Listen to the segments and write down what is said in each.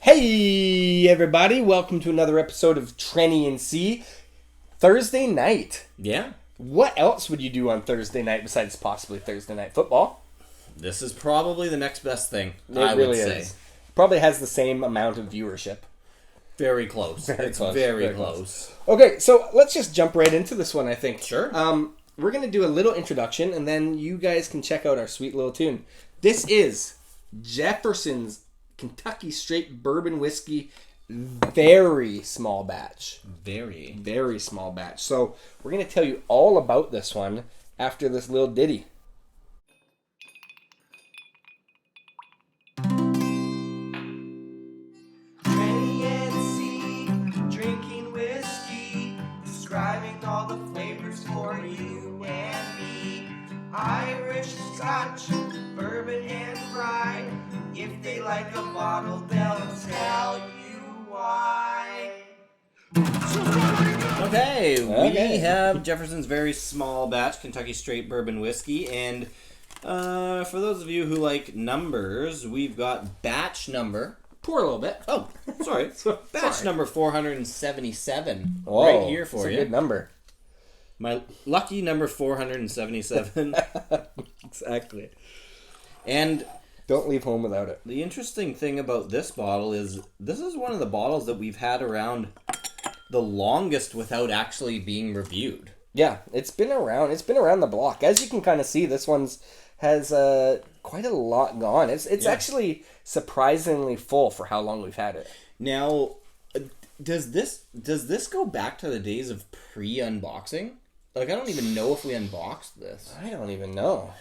Hey everybody, welcome to another episode of Trenny and C. Thursday night. Yeah. What else would you do on Thursday night besides possibly Thursday night football? This is probably the next best thing, I really would say. Probably has the same amount of viewership. Very close. Very close. Okay, so let's just jump right into this one, I think. Sure. We're going to do a little introduction, and then you guys can check out our sweet little tune. This is Jefferson's Kentucky Straight Bourbon Whiskey, very small batch. Very small batch. So we're going to tell you all about this one after this little ditty. Trenny and C, drinking whiskey, describing all the flavors for you and me. Irish, Scotch, bourbon, and rye. If they like a bottle, they'll tell you why. Okay, we have Jefferson's very small batch Kentucky Straight Bourbon Whiskey, and for those of you who like numbers, we've got batch number. Pour a little bit. Oh, sorry. Batch number 477 Whoa, right here for that's you. a good number. My lucky number 477. Exactly. And don't leave home without it. the interesting thing about this bottle is this is one of the bottles that we've had around the longest without actually being reviewed. Yeah, it's been around. It's been around the block. As you can kind of see, this one's has quite a lot gone. It's actually surprisingly full for how long we've had it. Now, does this go back to the days of pre-unboxing? Like, I don't even know if we unboxed this. I don't even know.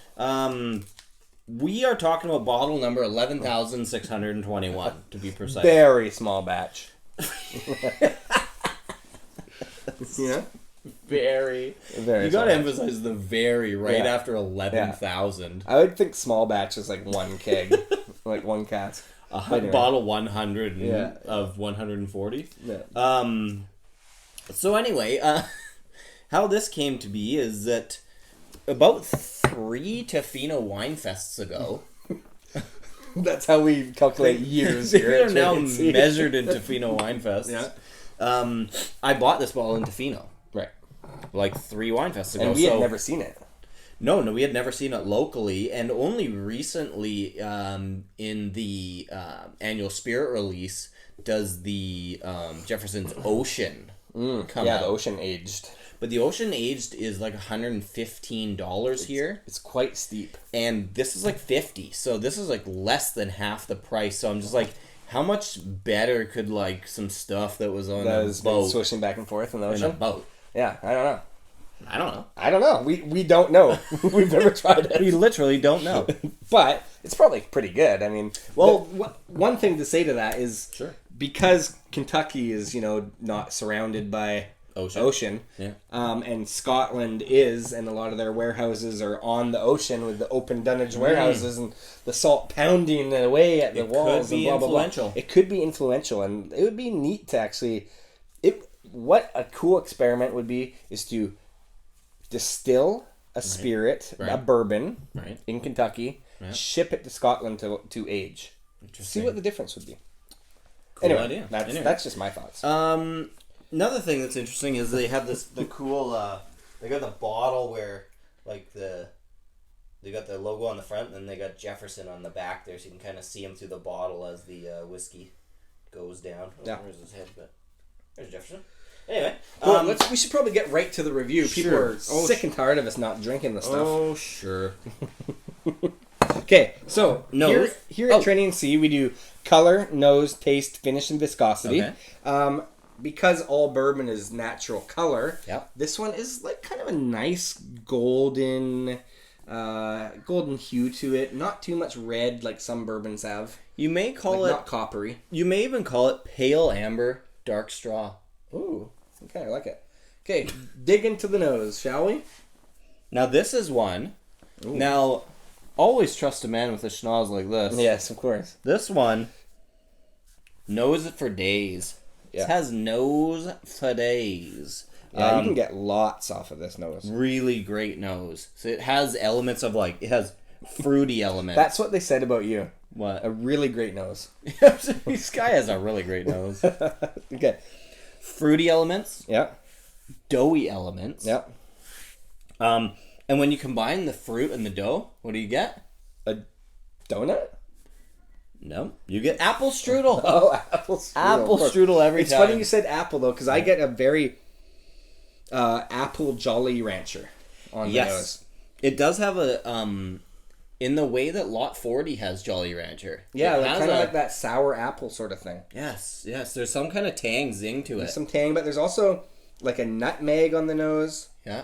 We are talking about bottle number 11,621 to be precise. Very small batch. Yeah. Very. Very. You got to emphasize the very right Yeah. after 11,000. I would think small batch is like one keg, like one cask. Anyway. Bottle 100 Yeah. of 140. Yeah. So anyway, how this came to be is that about 3 Tofino Wine Fests ago, That's how we calculate years. they here are at now Trinity. measured in Tofino Wine Fests. Yeah. I bought this bottle in Tofino, Right. like 3 Wine Fests ago. And we had never seen it. No, we had never seen it locally, and only recently in the annual Spirit release does the Jefferson's Ocean come Yeah, out. the ocean aged. But the Ocean Aged is like $115 here, It's quite steep. and this is like $50, so this is like less than half the price. So I'm just like, how much better could like some stuff that was on That a was boat swishing back and forth in the in a ocean. boat? Yeah, I don't know. I don't know. We don't know. We've never tried it. We literally don't know. But it's probably pretty good. I mean, Well, one thing to say to that is Sure. because Kentucky is, not surrounded by ocean. Yeah. And Scotland is, and a lot of their warehouses are on the ocean with the open dunnage warehouses and the salt pounding away at the It walls could be and blah, blah, blah. influential. It could be influential, and it would be neat to actually... What a cool experiment would be is to distill a spirit, a Right. bourbon, Right. in Kentucky, Yeah. ship it to Scotland to age. See Interesting. what the difference would be. Cool Anyway, idea. that's just my thoughts. Another thing that's interesting is they have the cool they got the bottle where like they got the logo on the front and then they got Jefferson on the back there, so you can kind of see him through the bottle as the whiskey goes down. Yeah. Where's his head? But there's Jefferson. Anyway, Well, we should probably get right to the review. People Sure. are sick and tired of us not drinking this stuff. oh sure. Okay, so Nose. here at Trenny and C, we do color, nose, taste, finish, and viscosity. Okay. Because all bourbon is natural color, Yep. this one is like kind of a nice golden hue to it. Not too much red like some bourbons have. You may call Like it. not coppery. You may even call it pale amber dark straw. Ooh, okay, I like it. Okay, dig into the nose, shall we? Now this is one. Ooh. Now, always trust a man with a schnoz like this. Yes, of course. This one knows it for days. Yeah. It has nose for days. Yeah, you can get lots off of this nose. Really great nose. So it has elements of like, it has fruity elements. That's what they said about you. What? A really great nose. This guy has a really great nose. Okay. Fruity elements. Yeah. Doughy elements. Yeah. And when you combine the fruit and the dough, what do you get? A donut? No, you get apple strudel. Oh, apple strudel. Apple strudel every it's time. funny you said apple, though, because I get a very apple Jolly Rancher on the nose. It does have a, in the way that Lot 40 has Jolly Rancher. Yeah, it has kind of like that sour apple sort of thing. Yes. There's some kind of tang zing to it. There's some tang, but there's also like a nutmeg on the nose. Yeah.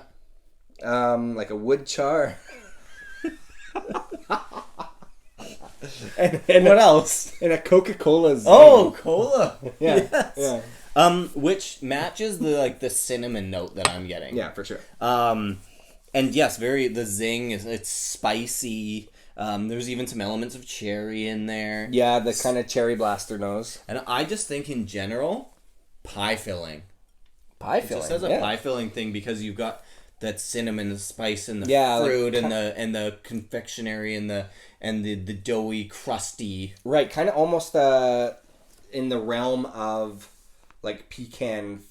Like a wood char. and what else? And a Coca-Cola zing. Oh, cola. Yeah. Yes. Yeah. Which matches the cinnamon note that I'm getting. Yeah, for sure. And yes, the zing it's spicy. There's even some elements of cherry in there. Yeah, the kind of cherry blaster nose. And I just think in general, pie filling. Pie filling. It just has a pie filling thing because you've got that cinnamon, the spice, and the fruit, like, and the confectionery, and the doughy, crusty. Right, kind of almost in the realm of like pecan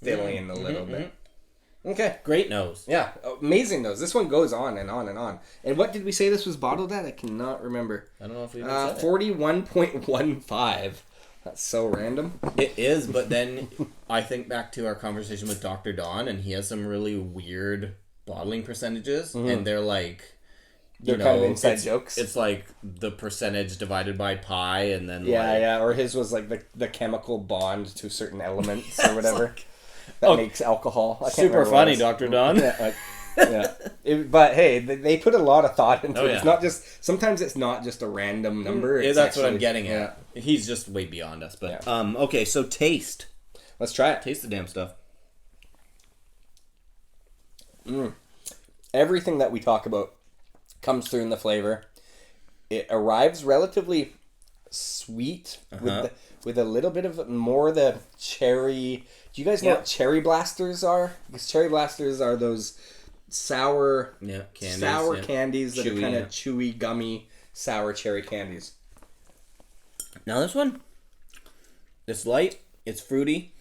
filling a little bit. Okay. Great nose. Yeah, amazing nose. This one goes on and on and on. And what did we say this was bottled at? I cannot remember. I don't know if we said 41.15. That's so random. It is, but then I think back to our conversation with Dr. Don, and he has some really weird bottling percentages, and they're like... They're kind of inside jokes. It's like the percentage divided by pi, and then or his was like the chemical bond to certain elements or whatever that makes alcohol. I can't super funny, Dr. Don. But hey, they put a lot of thought into it. Yeah. It's not just sometimes it's not just a random number. Yeah, It's that's what I'm actually- getting at. He's just way beyond us, but okay. So taste. Let's try it. Taste the damn stuff. Everything that we talk about comes through in the flavor. It arrives relatively sweet with a little bit of more the cherry. Do you guys know what cherry blasters are? Because cherry blasters are those sour candies that are kind of chewy, gummy, sour cherry candies. Now this one, it's light, it's fruity.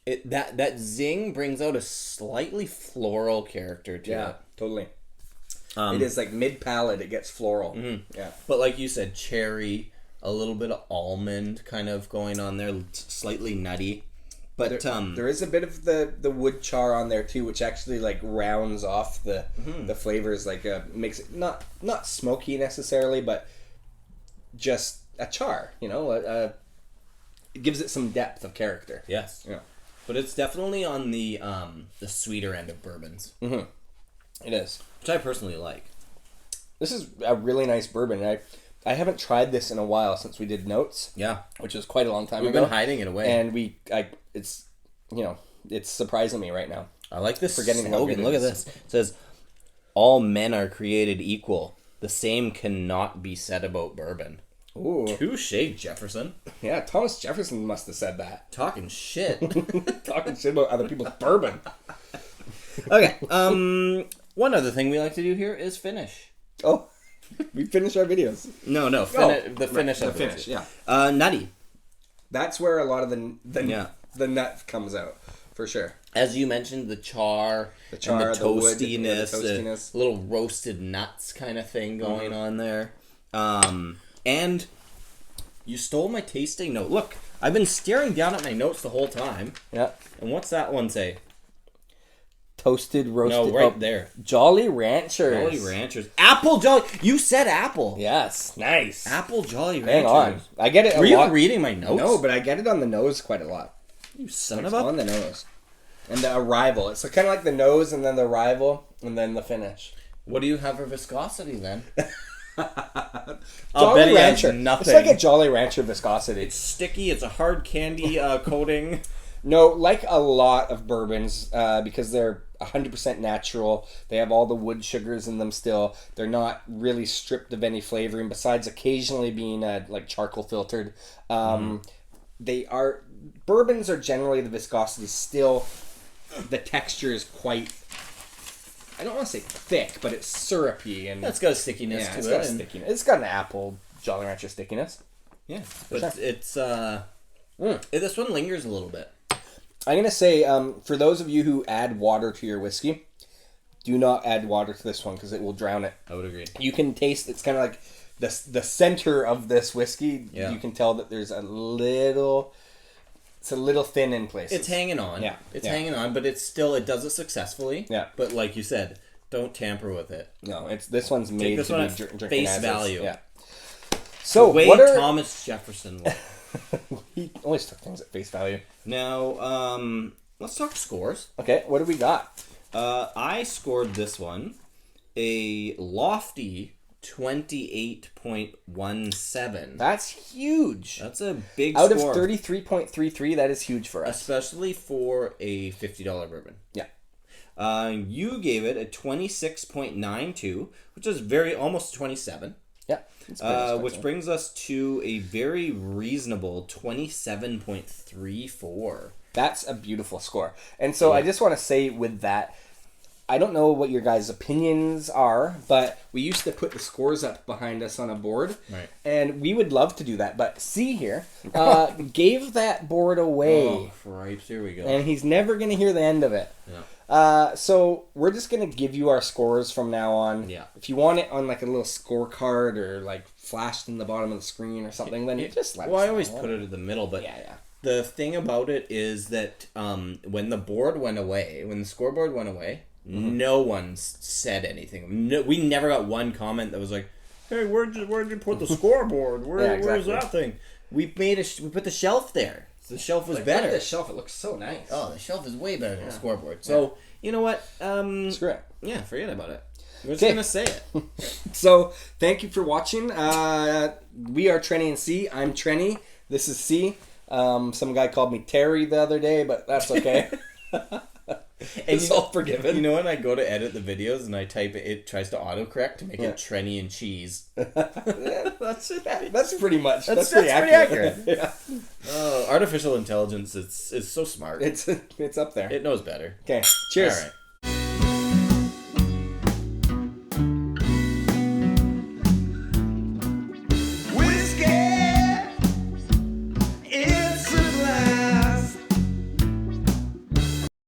That zing brings out a slightly floral character to it. Totally. It is like mid-palate, it gets floral. Yeah. But like you said, cherry, a little bit of almond kind of going on there, slightly nutty. But there is a bit of the wood char on there too, which actually like rounds off the flavors, like makes it not smoky necessarily, but just a char, it gives it some depth of character. Yes. Yeah. But it's definitely on the sweeter end of bourbons. Mm-hmm. It is. Which I personally like. This is a really nice bourbon. I haven't tried this in a while since we did notes. Yeah. Which was quite a long time ago. We've been hiding it away. And it's surprising me right now. I like this Forgetting slogan. Look at this. It says, "All men are created equal. The same cannot be said about bourbon." Ooh. Touché, Jefferson. Yeah, Thomas Jefferson must have said that. Talking shit. Talking shit about other people's bourbon. Okay. One other thing we like to do here is finish. Oh, we finish our videos. No. The finish of the finish. Yeah. Nutty. That's where a lot of the nut comes out, for sure. As you mentioned, the char, and the toastiness, a little roasted nuts kind of thing going on there. And you stole my tasting note. Look, I've been staring down at my notes the whole time. Yeah. And what's that one say? Toasted, roasted. No, right there. Jolly Ranchers. Jolly Ranchers. Apple Jolly. You said apple. Yes. Nice. Apple Jolly Ranchers. Hang on. I get it a lot. Were you reading my notes? No, but I get it on the nose quite a lot. You son It's of a... on the nose. And the arrival. It's kind of like the nose and then the arrival and then the finish. What do you have for viscosity then? Jolly Rancher. Nothing. It's like a Jolly Rancher viscosity. It's sticky. It's a hard candy coating. No, like a lot of bourbons, because they're 100% natural. They have all the wood sugars in them still. They're not really stripped of any flavoring, besides occasionally being like charcoal filtered. Bourbons are generally the viscosity still. The texture is quite, I don't want to say thick, but it's syrupy and It's got a stickiness to it's it. got a stickiness. It's got an apple Jolly Rancher stickiness. Yeah, but sure. it's this one lingers a little bit. I'm going to say, for those of you who add water to your whiskey, do not add water to this one because it will drown it. I would agree. You can taste, it's kind of like the center of this whiskey. Yeah. You can tell that there's it's a little thin in places. It's hanging on. Yeah. It's hanging on, but it does it successfully. Yeah. But like you said, don't tamper with it. No, this one's made this to one be at drinking face as is. value. Yeah. So, The way what are... Thomas Jefferson was. He always took things at face value. Now, let's talk scores. Okay, what do we got? I scored this one a lofty 28.17. That's huge. That's a big Out score. of 33.33, that is huge for us. Especially for a $50 bourbon. Yeah. You gave it a 26.92, which is almost 27. Yeah. Which brings us to a very reasonable 27.34. That's a beautiful score. And so I just want to say with that, I don't know what your guys' opinions are, but we used to put the scores up behind us on a board. Right. And we would love to do that. But C here gave that board away. Oh, cripes. Here we go. And he's never going to hear the end of it. Yeah. So we're just going to give you our scores from now on. Yeah. If you want it on like a little scorecard or like flashed in the bottom of the screen or something, then you just let us know. I always put it in the middle, but Yeah. the thing about it is that when the board went away, when the scoreboard went away, no one said anything. No, we never got one comment that was like, "Hey, where'd you put the scoreboard? Where's that thing?" We put the shelf there. The shelf was better. Look at the shelf, it looks so nice. Oh, the shelf is way better than the scoreboard. So you know what? Screw it. Yeah, forget about it. We're just Okay. gonna say it. So, thank you for watching. We are Trenny and C. I'm Trenny. This is C. Some guy called me Terry the other day, but that's okay. It's all forgiven. You know when I go to edit the videos and I type it tries to autocorrect to make it Trenny and cheese. That's pretty much. That's pretty pretty accurate. Yeah. Artificial intelligence, it's so smart. It's up there. It knows better. Okay. Cheers. All right.